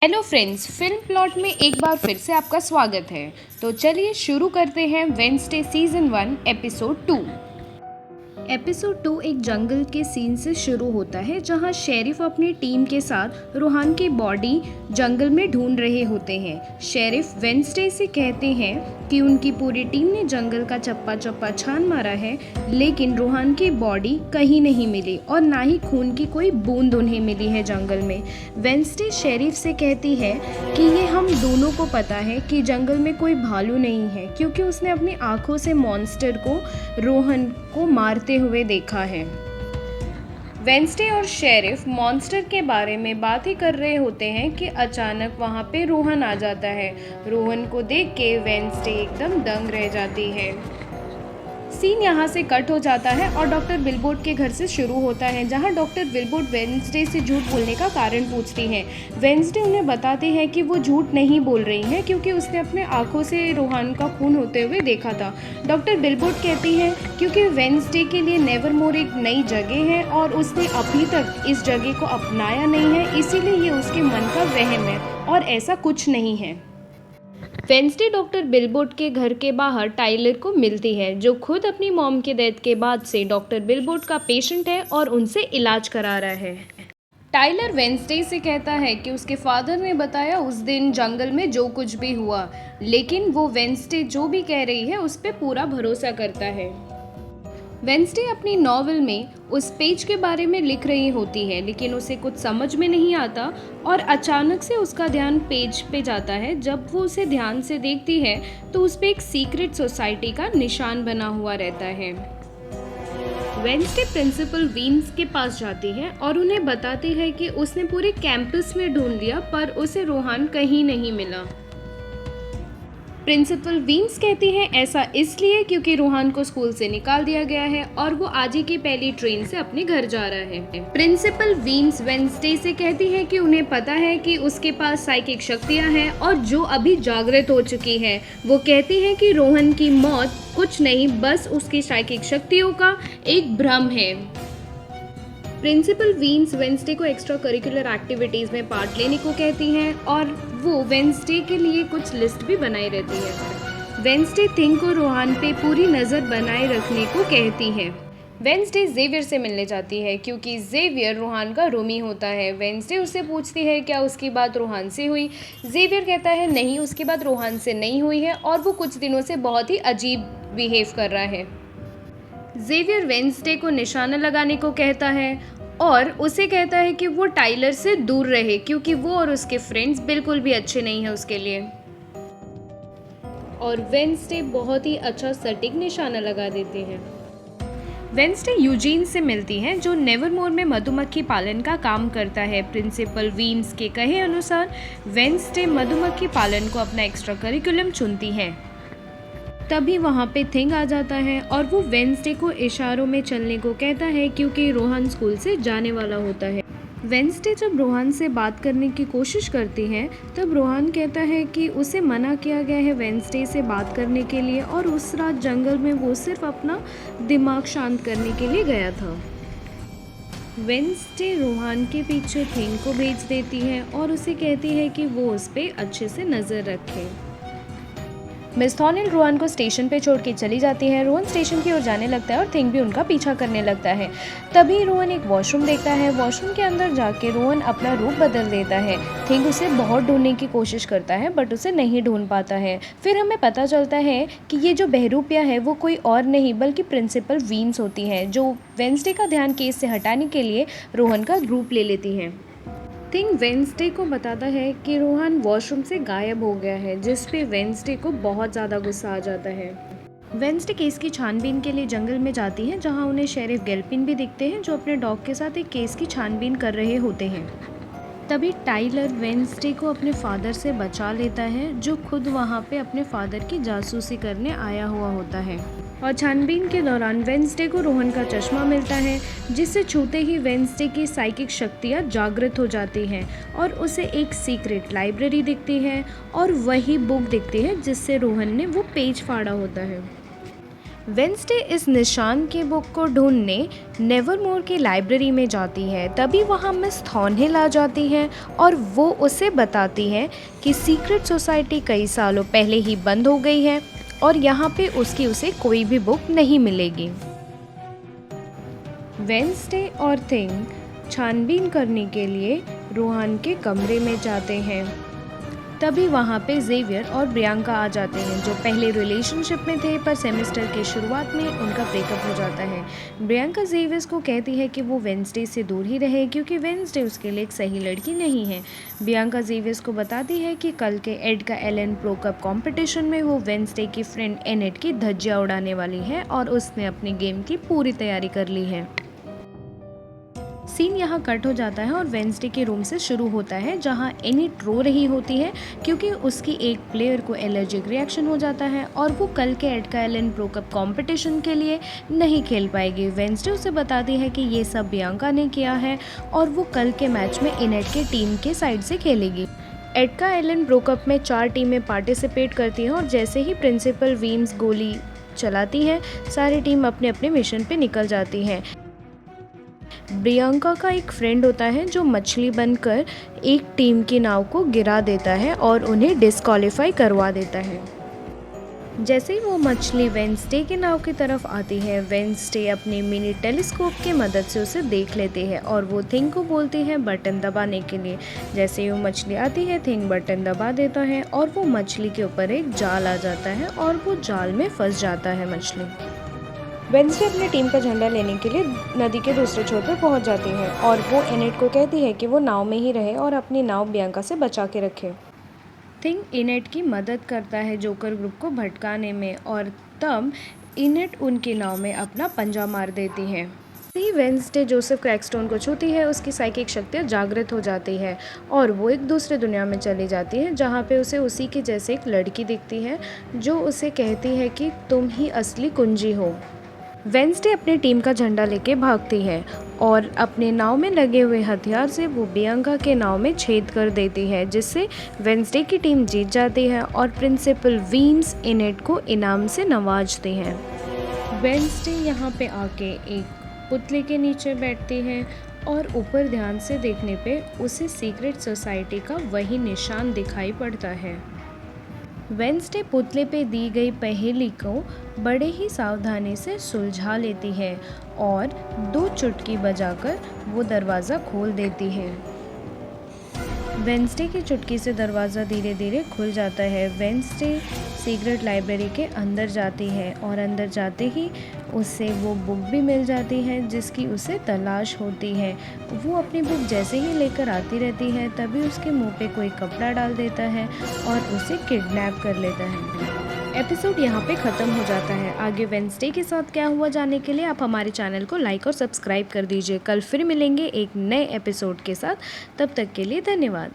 Hello friends, film plot में एक बार फिर से आपका स्वागत है। तो चलिए शुरू करते हैं वेडनेसडे सीजन 1 एपिसोड 2। एपिसोड 2 एक जंगल के सीन से शुरू होता है जहां शेरिफ अपनी टीम के साथ रोहान की बॉडी जंगल में ढूंढ रहे होते हैं। शेरिफ वेडनेसडे से कहते हैं कि उनकी पूरी टीम ने जंगल का चप्पा चप्पा छान मारा है, लेकिन रोहान की बॉडी कहीं नहीं मिली और ना ही खून की कोई बूंद उन्हें मिली है जंगल में। वेडनेसडे शेरिफ से कहती है कि ये हम दोनों को पता है कि जंगल में कोई भालू नहीं है, क्योंकि उसने अपनी आंखों से मॉन्स्टर को रोहन को मारते हुए देखा है। वेडनेसडे और शेरिफ मॉन्स्टर के बारे में बात ही कर रहे होते हैं कि अचानक वहाँ पे रोहन आ जाता है। रोहन को देख के वेडनेसडे एकदम दंग रह जाती है। सीन यहाँ से कट हो जाता है और डॉक्टर विलबोर्ड के घर से शुरू होता है, जहाँ डॉक्टर विलबोर्ड वेडनेसडे से झूठ बोलने का कारण पूछती हैं। वेडनेसडे उन्हें बताती है कि वो झूठ नहीं बोल रही हैं, क्योंकि उसने अपने आंखों से रोहान का खून होते हुए देखा था। डॉक्टर विलबोर्ड कहती है क्योंकि वेडनेसडे के लिए नेवरमोर एक नई जगह है और उसने अभी तक इस जगह को अपनाया नहीं है, इसीलिए ये उसके मन का वहम है और ऐसा कुछ नहीं है। वेडनेसडे डॉक्टर विलबोर्ड के घर के बाहर टाइलर को मिलती है, जो खुद अपनी मॉम के डेथ के बाद से डॉक्टर विलबोर्ड का पेशेंट है और उनसे इलाज करा रहा है। टाइलर वेडनेसडे से कहता है कि उसके फादर ने बताया उस दिन जंगल में जो कुछ भी हुआ, लेकिन वो वेडनेसडे जो भी कह रही है उस पर पूरा भरोसा करता है। वेडनेसडे अपनी नॉवेल में उस पेज के बारे में लिख रही होती है, लेकिन उसे कुछ समझ में नहीं आता और अचानक से उसका ध्यान पेज पे जाता है। जब वो उसे ध्यान से देखती है तो उस पे एक सीक्रेट सोसाइटी का निशान बना हुआ रहता है। वेडनेसडे प्रिंसिपल वीन्स के पास जाती है और उन्हें बताती है कि उसने पूरे कैंपस में ढूंढ लिया पर उसे रोहान कहीं नहीं मिला। प्रिंसिपल वीन्स कहती है ऐसा इसलिए क्योंकि रोहान को स्कूल से निकाल दिया गया है और वो आज ही की पहली ट्रेन से अपने घर जा रहा है। प्रिंसिपल वीन्स वेडनेसडे से कहती है कि उन्हें पता है कि उसके पास साइकिक शक्तियां हैं और जो अभी जागृत हो चुकी है। वो कहती है कि रोहन की मौत कुछ नहीं, बस उसकी साइकिक शक्तियों का एक भ्रम है। प्रिंसिपल वीन्स वेडनेसडे को एक्स्ट्रा करिकुलर एक्टिविटीज़ में पार्ट लेने को कहती हैं और वो वेडनेसडे के लिए कुछ लिस्ट भी बनाई रहती है। वेडनेसडे थिंग को रोहान पे पूरी नज़र बनाए रखने को कहती है। वेडनेसडे जेवियर से मिलने जाती है क्योंकि जेवियर रोहान का रूमी होता है। वेडनेसडे उससे पूछती है क्या उसकी बात रोहान से हुई। जेवियर कहता है नहीं, उसकी बात रोहान से नहीं हुई है और वो कुछ दिनों से बहुत ही अजीब बिहेव कर रहा है। जेवियर वेडनेसडे को निशाना लगाने को कहता है और उसे कहता है कि वो टाइलर से दूर रहे, क्योंकि वो और उसके फ्रेंड्स बिल्कुल भी अच्छे नहीं हैं उसके लिए। और वेडनेसडे बहुत ही अच्छा सटीक निशाना लगा देते हैं। वेडनेसडे यूजीन से मिलती है, जो नेवरमोर में मधुमक्खी पालन का काम करता है। प्रिंसिपल वीन्स के कहे अनुसार वेडनेसडे मधुमक्खी पालन को अपना एक्स्ट्रा करिकुलम चुनती है। तभी वहाँ पे थिंग आ जाता है और वो वेडनेसडे को इशारों में चलने को कहता है, क्योंकि रोहन स्कूल से जाने वाला होता है। वेडनेसडे जब रोहन से बात करने की कोशिश करती है तब रोहन कहता है कि उसे मना किया गया है वेडनेसडे से बात करने के लिए और उस रात जंगल में वो सिर्फ अपना दिमाग शांत करने के लिए गया था। वेडनेसडे रोहन के पीछे थिंग को भेज देती है और उसे कहती है कि वो उस पर अच्छे से नज़र रखे। मिस थॉर्नेल रोहन को स्टेशन पे छोड़ के चली जाती है। रोहन स्टेशन की ओर जाने लगता है और थिंग भी उनका पीछा करने लगता है। तभी रोहन एक वॉशरूम देखता है। वॉशरूम के अंदर जाके रोहन अपना रूप बदल देता है। थिंग उसे बहुत ढूंढने की कोशिश करता है बट उसे नहीं ढूंढ पाता है। फिर हमें पता चलता है कि ये जो बहरूपिया है वो कोई और नहीं बल्कि प्रिंसिपल वीन्स होती हैं, जो वेडनेसडे का ध्यान केस से हटाने के लिए रोहन का रूप ले लेती हैं। थिंग वेडनेसडे को बताता है कि रोहन वॉशरूम से गायब हो गया है, जिस पे वेडनेसडे को बहुत ज़्यादा गुस्सा आ जाता है। वेडनेसडे केस की छानबीन के लिए जंगल में जाती है, जहां उन्हें शेरिफ गेल्पिन भी दिखते हैं, जो अपने डॉग के साथ एक केस की छानबीन कर रहे होते हैं। तभी टाइलर वेडनेसडे को अपने फादर से बचा लेता है, जो खुद वहां पे अपने फादर की जासूसी करने आया हुआ होता है। और छानबीन के दौरान वेडनेसडे को रोहन का चश्मा मिलता है, जिसे छूते ही वेडनेसडे की साइकिक शक्तियाँ जागृत हो जाती हैं और उसे एक सीक्रेट लाइब्रेरी दिखती है और वही बुक दिखती है जिससे रोहन ने वो पेज फाड़ा होता है। वेंसडे इस निशान की बुक को ढूंढने नेवरमोर की लाइब्रेरी में जाती है। तभी वहाँ मिस थॉर्नहिल आ जाती हैं और वो उसे बताती हैं कि सीक्रेट सोसाइटी कई सालों पहले ही बंद हो गई है और यहाँ पे उसे कोई भी बुक नहीं मिलेगी। वेंसडे और थिंग छानबीन करने के लिए रोहन के कमरे में जाते हैं। तभी वहाँ पे जेवियर और प्रियंका आ जाते हैं, जो पहले रिलेशनशिप में थे पर सेमेस्टर के शुरुआत में उनका ब्रेकअप हो जाता है। प्रियंका जेवियर को कहती है कि वो वेंसडे से दूर ही रहे क्योंकि वेंसडे उसके लिए एक सही लड़की नहीं है। प्रियंका जेवियर को बताती है कि कल के एड का एलन प्रो कप कॉम्पिटिशन में वो वेंसडे की फ्रेंड एनेट की धज्जियाँ उड़ाने वाली है और उसने अपनी गेम की पूरी तैयारी कर ली है। सीन यहाँ कट हो जाता है और वेंसडे के रूम से शुरू होता है, जहाँ एनिट रो रही होती है क्योंकि उसकी एक प्लेयर को एलर्जिक रिएक्शन हो जाता है और वो कल के एड का एलन प्रो कप कॉम्पिटिशन के लिए नहीं खेल पाएगी। वेंसडे उसे बताती है कि ये सब प्रियंका ने किया है और वो कल के मैच में एनेट के टीम के साइड से खेलेगी। एडका एलन प्रो कप में 4 टीमें पार्टिसिपेट करती हैं और जैसे ही प्रिंसिपल वीम्स गोली चलाती है, सारी टीम अपने अपने मिशन पे निकल जाती हैं। प्रियंका का एक फ्रेंड होता है जो मछली बनकर एक टीम की नाव को गिरा देता है और उन्हें डिस्क्वालीफाई करवा देता है। जैसे ही वो मछली वेंसडे की नाव की तरफ आती है, वेंसडे अपने मिनी टेलीस्कोप की मदद से उसे देख लेती है और वो थिंग को बोलती है बटन दबाने के लिए। जैसे ही वो मछली आती है, थिंग बटन दबा देता है और वो मछली के ऊपर एक जाल आ जाता है और वो जाल में फंस जाता है मछली। वेंसडे अपनी टीम का झंडा लेने के लिए नदी के दूसरे छोर पर पहुंच जाती है और वो एनेट को कहती है कि वो नाव में ही रहे और अपनी नाव प्रियंका से बचा के रखे। थिंग इनेट की मदद करता है जोकर ग्रुप को भटकाने में और तब इनेट उनकी नाव में अपना पंजा मार देती है। ही वेंसडे जोसेफ क्रैकस्टोन को छूती है, उसकी साइकिक शक्तियाँ जागृत हो जाती है और वो एक दूसरे दुनिया में चली जाती है, जहाँ पे उसे उसी के जैसे एक लड़की दिखती है जो उसे कहती है कि तुम ही असली कुंजी हो। वेंसडे अपनी टीम का झंडा लेके भागती है और अपने नाव में लगे हुए हथियार से वो प्रियंका के नाव में छेद कर देती है, जिससे वेंसडे की टीम जीत जाती है और प्रिंसिपल वीम्स इनेट को इनाम से नवाजते हैं। वेंसडे यहाँ पे आके एक पुतले के नीचे बैठती है और ऊपर ध्यान से देखने पे उसे सीक्रेट सोसाइटी का वही निशान दिखाई पड़ता है। वेंसडे पुतले पे दी गई पहेली को बड़े ही सावधानी से सुलझा लेती है और 2 चुटकी बजाकर वो दरवाज़ा खोल देती है। वेंसडे की चुटकी से दरवाज़ा धीरे धीरे खुल जाता है। वेंसडे सीक्रेट लाइब्रेरी के अंदर जाती है और अंदर जाते ही उसे वो बुक भी मिल जाती है जिसकी उसे तलाश होती है। वो अपनी बुक जैसे ही लेकर आती रहती है, तभी उसके मुंह पे कोई कपड़ा डाल देता है और उसे किडनैप कर लेता है। एपिसोड यहाँ पे ख़त्म हो जाता है। आगे वेंसडे के साथ क्या हुआ जानने के लिए आप हमारे चैनल को लाइक और सब्सक्राइब कर दीजिए। कल फिर मिलेंगे एक नए एपिसोड के साथ, तब तक के लिए धन्यवाद।